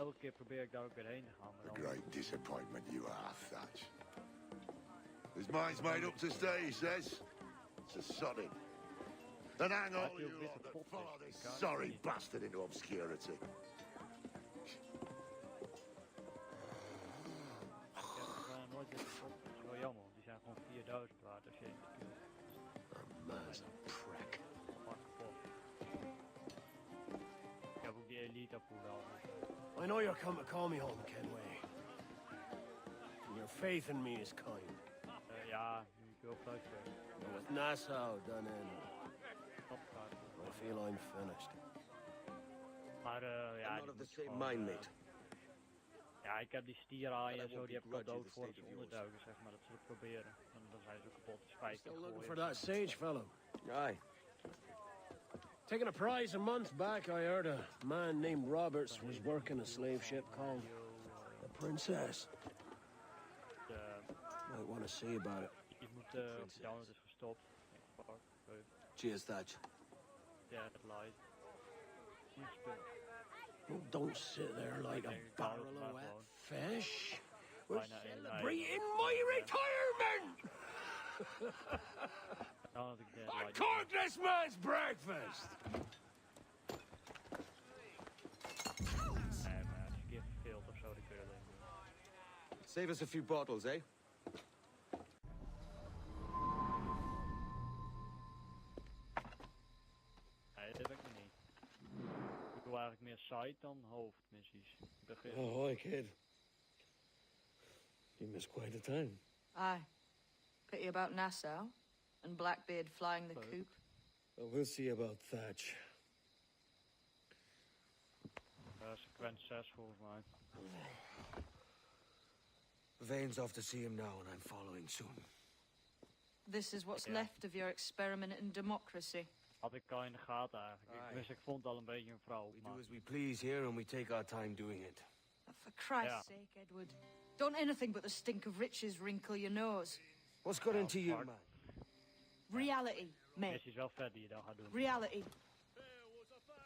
elke keer probeer ik daar ook weer heen te gaan. A great disappointment you are, Thatch. His mind's made up to stay, he says. It's a sodding. And hang all you lot that follow this sorry bastard into obscurity. Ik heb nooit weer gestopt. Dat is wel jammer, want die zijn gewoon 4000 waard als je één keer killt. A man's a prick. Ik heb ook die elite pool wel. I know you're come to call me home, Kenway. And your faith in me is kind. Ja, nu ik heel fluit ben. But with Nassau done in, I feel I'm finished. Maar ja, I'm not of the same mind, mate. ja, ik heb die stierhaaien en zo, die heb ik al dood voor ze onderduiken, zeg maar, dat ze het proberen. En dan zijn ze kapot, dus 50 Still looking gooien. for that sage fellow. Aye. Taking a prize a month back, I heard a man named Roberts was working a slave ship called the Princess. Might want to see about it. Je moet, download is gestopt. Cheers, Thatch. Ja, het light. Oh, don't sit there like a barrel of wet fish. We're celebrating my retirement! I cooked this man's breakfast! Nee, maar als je veelt of zo, dan kun je alleen doen. Save us a few bottles, eh? Nee, dat heb ik niet. Ik wil eigenlijk meer side dan hoofdmissies. Begin. Oh, hoi, kid. You missed quite a time. Aye. Pity about Nassau and Blackbeard flying the coop. Well, we'll see about Thatch. Sequent 6 volgens mij. Vane's off to see him now, and I'm following soon. This is what's left of your experiment in democracy. Had ik al in de gaten eigenlijk. Ik vond al een beetje een vrouw. We do as we please here, and we take our time doing it. For Christ's sake, Edward. Don't anything but the stink of riches wrinkle your nose. What's got into you, man? Reality, mate. Dit is wel vet die je dan gaat doen. Reality.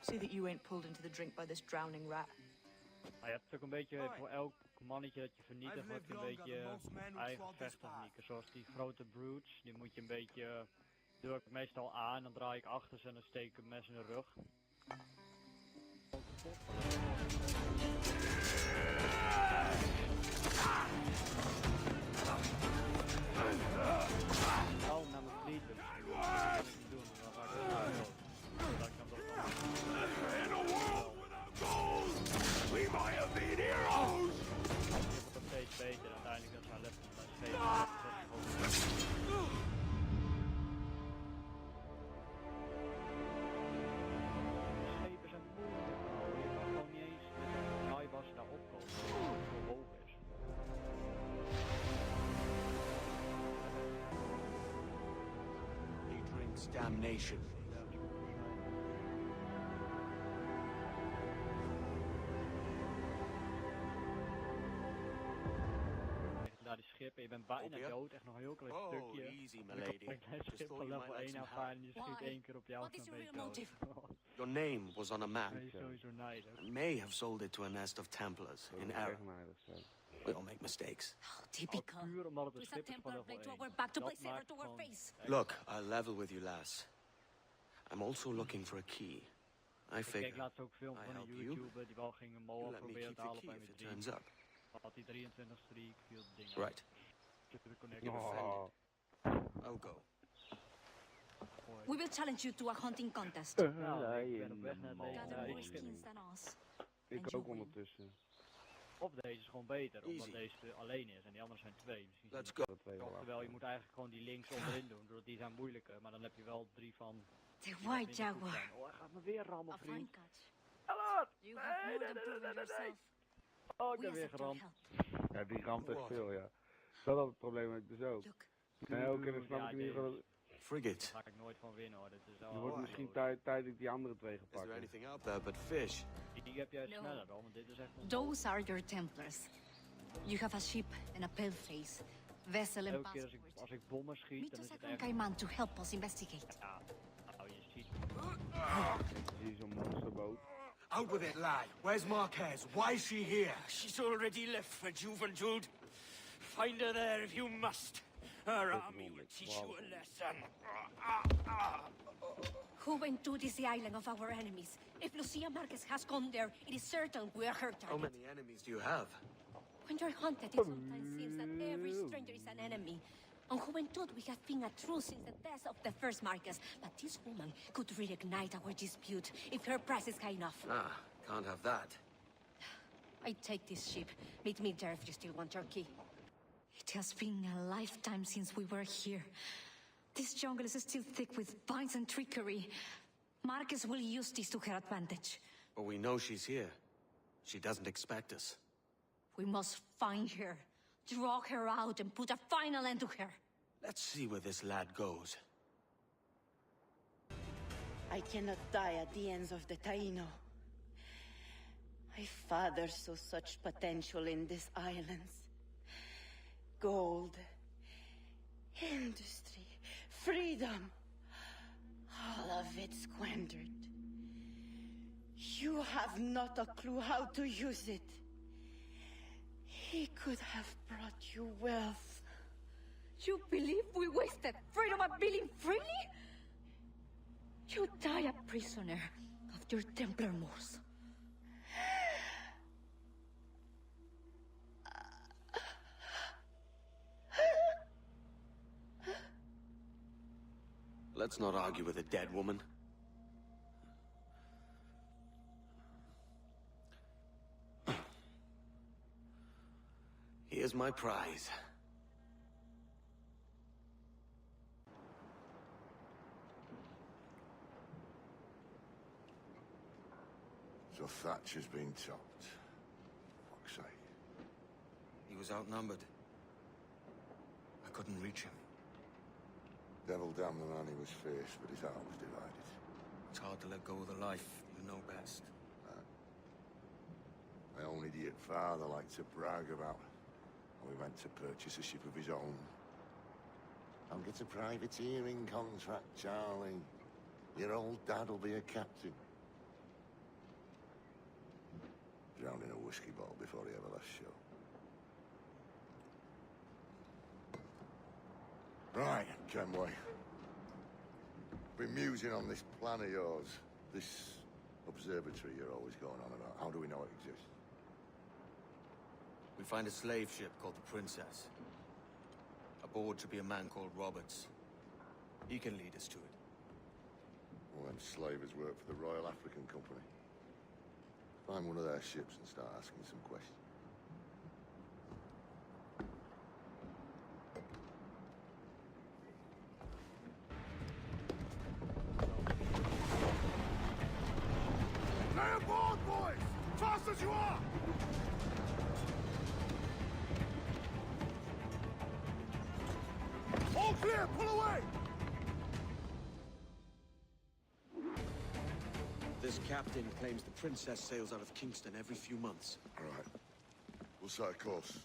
See that you ain't pulled into the drink by this drowning rat. Maar je hebt ook een beetje, voor elk mannetje dat je vernietigt, heb je een beetje eigen vechttechnieken. Zoals die grote brutes, die moet je een beetje, doe ik meestal aan, dan draai ik achter ze en dan steek ik een mes in de rug. Oh, naar mijn vliegen. Dat kan ik niet doen, dan ga ik wel dood. Dat kan toch We might have been heroes! Het wordt nog steeds beter en uiteindelijk dat zijn level steeds schepen zijn moeilijk. Je kan gewoon niet eens met een draaiwas daar opkomen. Als het zo hoog is. He drinks damnation. Daar die schip en je bent bijna dood, echt nog een heel klein stukje. Easy, my lady. Een klein schip van level 1 afvaren en je schiet 1 keer op jou en dan ben je dood. Your name was on a map. Dat is sowieso nijdig. I may have sold it to a nest of Templars in error. We all make mistakes. Oh, typical. Puur omdat het een With schip that is van Templar level blade 1. to our back to play Dat saber maakt to our gewoon face. Look, I'll level with you, lass. I'm also looking for a key. I Ik keek figure laatst ook film I van help een you. YouTuber die wel ging een you moa let me proberen keep te the halen key bij if mijn it turns 3. up. Had hij 23 streak, viel het ding Right. Oh. I'll go. We will challenge you to a hunting contest. Nou, ik ben op weg naar Gather deze more schip. skins than us. Ik ook ondertussen. Of deze is gewoon beter, omdat Easy. deze alleen is en die andere zijn 2. Misschien Let's zijn go. Dat twee wel Oftewel, je moet eigenlijk gewoon die links onderin doen, doordat die zijn moeilijker, maar dan heb je wel 3 van... The White Jaguar. Oh, hij gaat me weer rammen, A fine vriend. catch. Hallo! You have more than proven yourself. Oh, ik We ben weer accept your geramd. help. Ja, die ramt echt veel, ja. Dat had het probleem ik dus ook. Look, En elke keer dan snap ik in ieder geval... Frigate. Daar ga ik nooit van winnen hoor, dit is Er al... wordt misschien tijd dat ik die andere twee Is gepakt there heb. anything out there but fish? Die heb jij No. sneller dan, want dit is echt... those are your Templars. You have a ship and a paleface, vessel and Elke keer passport. als ik bommen schiet, Meet dan us is at het echt... Ronkaiman to help us investigate. Ja, nou je ziet... Zie je zo'n monsterboot. Out with it, lad. Where's Marquez? Why is she here? She's already left for Juventude. Find her there if you must. Her army will teach you a lesson. Juventude is the island of our enemies. If Lucia Marquez has gone there, it is certain we are her target. How many enemies do you have? When you're hunted, it sometimes seems that every stranger is an enemy. On Juventude, we have been a truce since the death of the first Marquez, but this woman could reignite our dispute if her price is high enough. Ah, can't have that. I take this ship. Meet me there if you still want your key. It has been a lifetime since we were here. This jungle is still thick with vines and trickery. Marquez will use this to her advantage. But we know she's here. She doesn't expect us. We must find her, draw her out, and put a final end to her. Let's see where this lad goes. I cannot die at the ends of the Taino. My father saw such potential in these islands. Gold, industry, freedom. All of it squandered. You have not a clue how to use it. He could have brought you wealth. You believe we wasted freedom by being freely? You die a prisoner of your Templar Moors. Let's not argue with a dead woman. Here's my prize. So Thatcher's been topped. Fuck's sake. He was outnumbered. I couldn't reach him. Devil damn the man, he was fierce, but his heart was divided. It's hard to let go of the life you know best. My own idiot father liked to brag about how he went to purchase a ship of his own. I'll get a privateering contract, Charlie. Your old dad'll be a captain. Drowned in a whiskey bottle before he ever left shore. Right, Kenway. Been musing on this plan of yours. This observatory you're always going on about. How do we know it exists? We find a slave ship called the Princess. Aboard should be a man called Roberts. He can lead us to it. Well, them slavers work for the Royal African Company. Find one of their ships and start asking some questions. Lay aboard, boys! Fast as you are! All clear! Pull away! This captain claims the Princess sails out of Kingston every few months. All right. We'll set a course.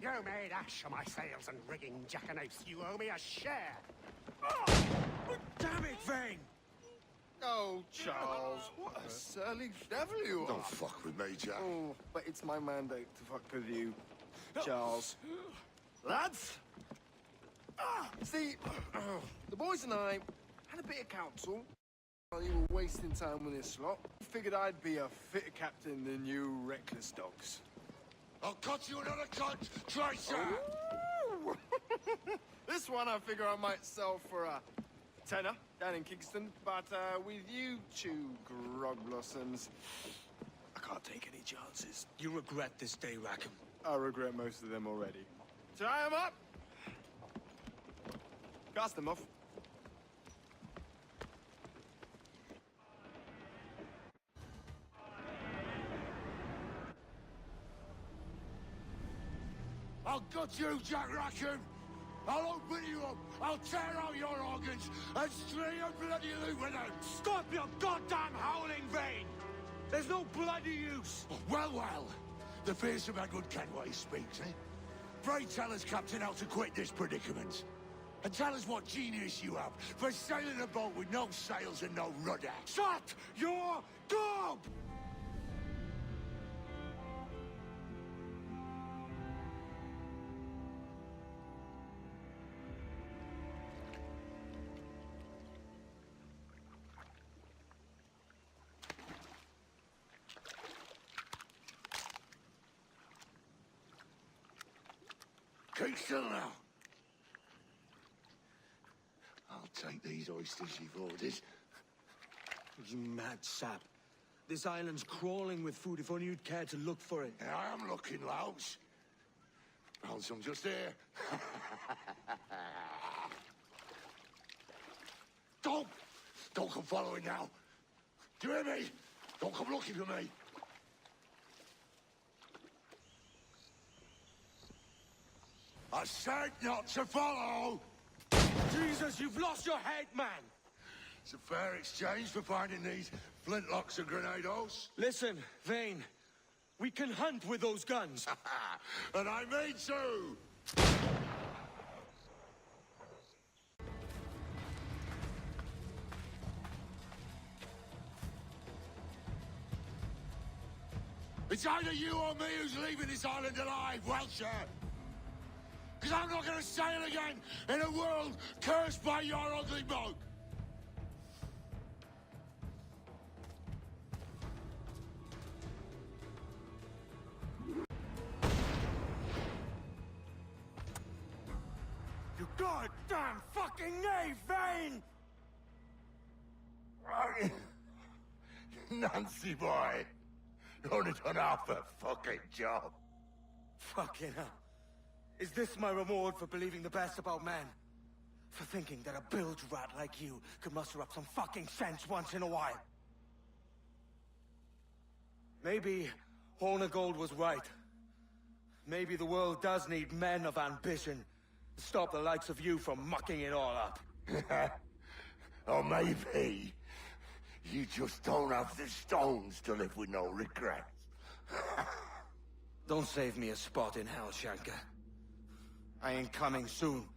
You made ash of my sails and rigging, jackanapes. You owe me a share. Oh! Damn it, Vane! Oh, Charles, what a surly devil you are. Don't fuck with me, Jack. Oh, but it's my mandate to fuck with you, Charles. Lads! See, the boys and I had a bit of counsel while you were wasting time with this lot. Figured I'd be a fitter captain than you reckless dogs. I'll cut you another cunt, Tracer! Ooh. This one I figure I might sell for a tenner down in Kingston, but with you two grog blossoms, I can't take any chances. You regret this day, Rackham. I regret most of them already. Tie 'em up! Cast them off. I'll gut you, Jack Rackham! I'll open you up, I'll tear out your organs, and string your bloody loot with them! Stop your goddamn howling, Vane! There's no bloody use! Well, well, the fearsome Edward Kenway speaks, eh? Pray tell us, Captain, how to quit this predicament. And tell us what genius you have for sailing a boat with no sails and no rudder. Shut your gob! Keep still now. I'll take these oysters you've ordered. You mad sap. This island's crawling with food if only you'd care to look for it. Yeah, I am looking, Louse. Hold some just here. Don't come following now. Do you hear me? Don't come looking for me. I said not to follow. Jesus, you've lost your head, man! It's a fair exchange for finding these flintlocks and grenados. Listen, Vane. We can hunt with those guns. And I mean to! It's either you or me who's leaving this island alive, Welcher. Because I'm not going to sail again in a world cursed by your ugly boat. You goddamn fucking knave, Vane! Nancy boy, you only done half a fucking job. Fucking hell. Is this my reward for believing the best about men? For thinking that a bilge rat like you could muster up some fucking sense once in a while? Maybe Horner Gold was right. Maybe the world does need men of ambition to stop the likes of you from mucking it all up. Or maybe you just don't have the stones to live with no regrets. Don't save me a spot in hell, Shanka. I ain't coming soon.